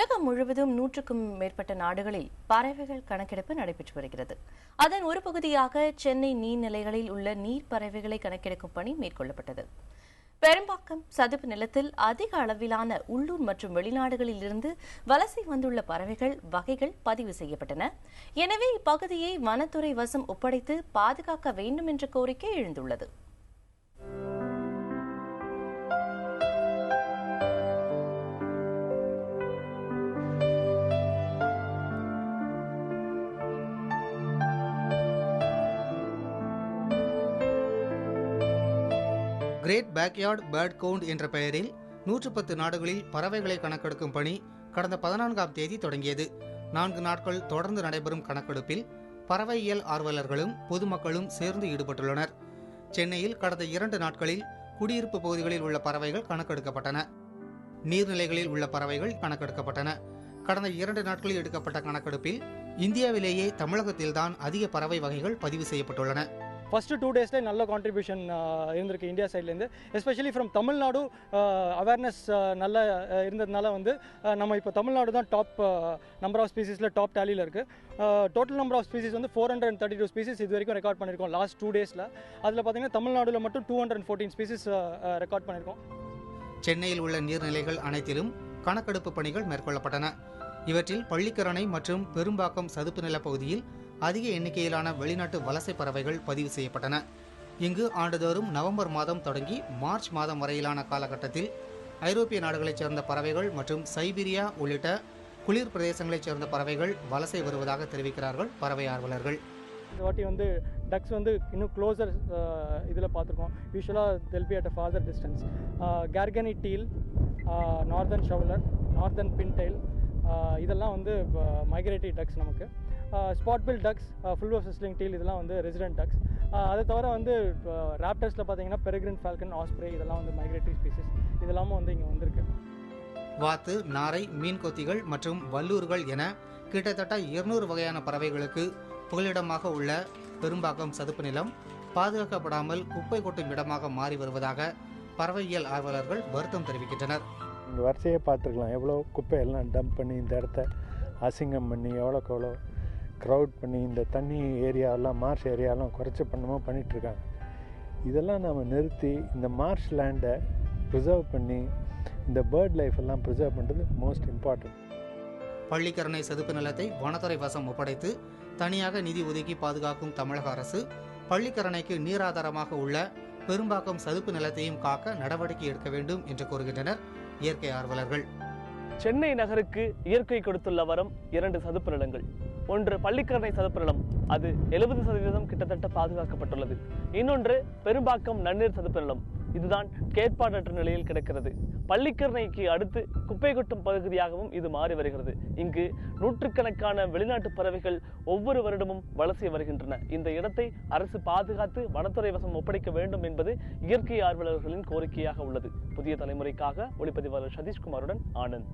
உலகம் முழுவதும் 100க்கும் மேற்பட்ட நாடுகளில் பறவைகள் கணக்கெடுப்பு நடைபெற்று வருகிறது. அதன் ஒரு பகுதியாக சென்னை நீர்நிலைகளில் உள்ள நீர் பறவைகளை கணக்கெடுக்கும் பணி மேற்கொள்ளப்பட்டது. பெரும்பாக்கம் சதுப்பு நிலத்தில் அதிக அளவிலான உள்ளூர் மற்றும் வெளிநாடுகளில் இருந்து வலசை வந்துள்ள பறவைகள் வகைகள் பதிவு செய்யப்பட்டன. எனவே இப்பகுதியை வனத்துறை வசம் ஒப்படைத்து பாதுகாக்க வேண்டும் என்ற கோரிக்கை எழுந்துள்ளது. கிரேட் பேக்யார்ட் பேர்ட் கவுண்ட் என்ற பெயரில் 110 நாடுகளில் பறவைகளை கணக்கெடுக்கும் பணி கடந்த 14ஆம் தேதி தொடங்கியது. 4 நாட்கள் தொடர்ந்து நடைபெறும் கணக்கெடுப்பில் பறவையியல் ஆர்வலர்களும் பொதுமக்களும் சேர்ந்து ஈடுபட்டுள்ளனர். சென்னையில் கடந்த 2 நாட்களில் குடியிருப்பு பகுதிகளில் உள்ள பறவைகள் கணக்கெடுக்கப்பட்டன. நீர்நிலைகளில் உள்ள பறவைகள் கணக்கெடுக்கப்பட்டன. கடந்த 2 நாட்களில் எடுக்கப்பட்ட கணக்கெடுப்பில் இந்தியாவிலேயே தமிழகத்தில்தான் அதிக பறவை வகைகள் பதிவு செய்யப்பட்டுள்ளன. ஃபஸ்ட்டு 2 டேஸில் நல்ல கான்ட்ரிபியூஷன் இருந்திருக்கு இந்தியா சைட்லேருந்து. எஸ்பெஷலி ஃப்ரம் தமிழ்நாடு அவேர்னஸ் நல்ல இருந்ததுனால நம்ம இப்போ தமிழ்நாடு தான் டாப் நம்பர் ஆஃப் ஸ்பீசிஸில் டாப் டேலியில் இருக்குது. Total number of species 432 species இது வரைக்கும் ரெக்கார்ட் பண்ணியிருக்கோம் லாஸ்ட் 2 டேஸில். அதில் பார்த்தீங்கன்னா தமிழ்நாடுல மட்டும் 214 ஸ்பீசிஸ் ரெக்கார்ட் பண்ணியிருக்கோம். சென்னையில் உள்ள நீர்நிலைகள் அனைத்திலும் கணக்கெடுப்பு பணிகள் மேற்கொள்ளப்பட்டன. இவற்றில் பள்ளிக்கரணை மற்றும் பெரும்பாக்கம் சதுப்பு நில பகுதியில் அதிக எண்ணிக்கையிலான வெளிநாட்டு வலசை பறவைகள் பதிவு செய்யப்பட்டன. இங்கு ஆண்டுதோறும் நவம்பர் மாதம் தொடங்கி மார்ச் மாதம் வரையிலான காலகட்டத்தில் ஐரோப்பிய நாடுகளைச் சேர்ந்த பறவைகள் மற்றும் சைபீரியா உள்ளிட்ட குளிர் பிரதேசங்களைச் சேர்ந்த பறவைகள் வலசை வருவதாக தெரிவிக்கிறார்கள் பறவை ஆர்வலர்கள். இந்த வாட்டி டக்ஸ் இன்னும் க்ளோசர் இதில் பார்த்துருக்கோம். யூஸ்வலாக they'll be at a farther distance. Garganey teal, northern shoveler, northern pintail இதெல்லாம் மைக்ரேட்டரி டக்ஸ். நமக்கு spot bill ducks, full of whistling teal இதெல்லாம் ரெசிடென்ட் டக்ஸ். அதை தவிர ராப்டர்ஸில் பார்த்தீங்கன்னா பெரிகிரின் ஃபால்கன், ஆஸ்ப்ரே இதெல்லாம் மைக்ரேட்டரி ஸ்பீசிஸ் இதெல்லாமும் இங்கே வந்திருக்கு. வாத்து, நாரை, மீன்கொத்திகள் மற்றும் வல்லூர்கள் என கிட்டத்தட்ட 200 வகையான பறவைகளுக்கு புகலிடமாக உள்ள பெரும்பாக்கம் சதுப்பு நிலம் பாதுகாக்கப்படாமல் குப்பை கொட்டும் இடமாக மாறி வருவதாக பறவையியல் ஆர்வலர்கள் வருத்தம் தெரிவிக்கின்றனர். இங்கே வரிசையே பார்த்துருக்கலாம், எவ்வளோ குப்பையெல்லாம் டம்ப் பண்ணி இந்த இடத்த அசிங்கம் பண்ணி எவ்வளோக்கு எவ்வளோ க்ரௌட் பண்ணி இந்த தண்ணி ஏரியாவெல்லாம் மார்ஷ் ஏரியாவெல்லாம் குறைச்சி பண்ணமோ பண்ணிகிட்ருக்காங்க. இதெல்லாம் நம்ம நிறுத்தி இந்த மார்ஷ் லேண்டை ப்ரிசர்வ் பண்ணி இந்த பேர்ட் லைஃப் எல்லாம் ப்ரிசர்வ் பண்ணுறது மோஸ்ட் இம்பார்ட்டன்ட். பள்ளிக்கரணை சதுப்பு நிலத்தை வனத்துறை வசம் ஒப்படைத்து தனியாக நிதி ஒதுக்கி பாதுகாக்கும் தமிழக அரசு பள்ளிக்கரணைக்கு நீராதாரமாக உள்ள பெரும்பாக்கம் சதுப்பு நிலத்தையும் காக்க நடவடிக்கை எடுக்க வேண்டும் என்று கூறுகின்றனர் இயற்கை ஆர்வலர்கள். சென்னை நகருக்கு இயற்கை கொடுத்துள்ள வரம் 2 சதுப்பு நிலங்கள். ஒன்று பள்ளிக்கரணை சதுப்பு நிலம், அது 70% கிட்டத்தட்ட பாதுகாக்கப்பட்டுள்ளது. இன்னொன்று பெரும்பாக்கம் நன்னீர் சதுப்பு நிலம், இதுதான் கேட்பாடற்ற நிலையில் கிடக்கிறது. பள்ளிக்கரணைக்கு அடுத்து குப்பை கொட்டும் பகுதியாகவும் இது மாறி வருகிறது. இங்கு நூற்றுக்கணக்கான வெளிநாட்டு பறவைகள் ஒவ்வொரு வருடமும் வலசை வருகின்றன. இந்த இடத்தை அரசு பாதுகாத்து வனத்துறை வசம் ஒப்படைக்க வேண்டும் என்பது இயற்கை ஆர்வலர்களின் கோரிக்கையாக உள்ளது. புதிய தலைமுறைக்காக ஒளிப்பதிவாளர் சதீஷ்குமாருடன் ஆனந்த்.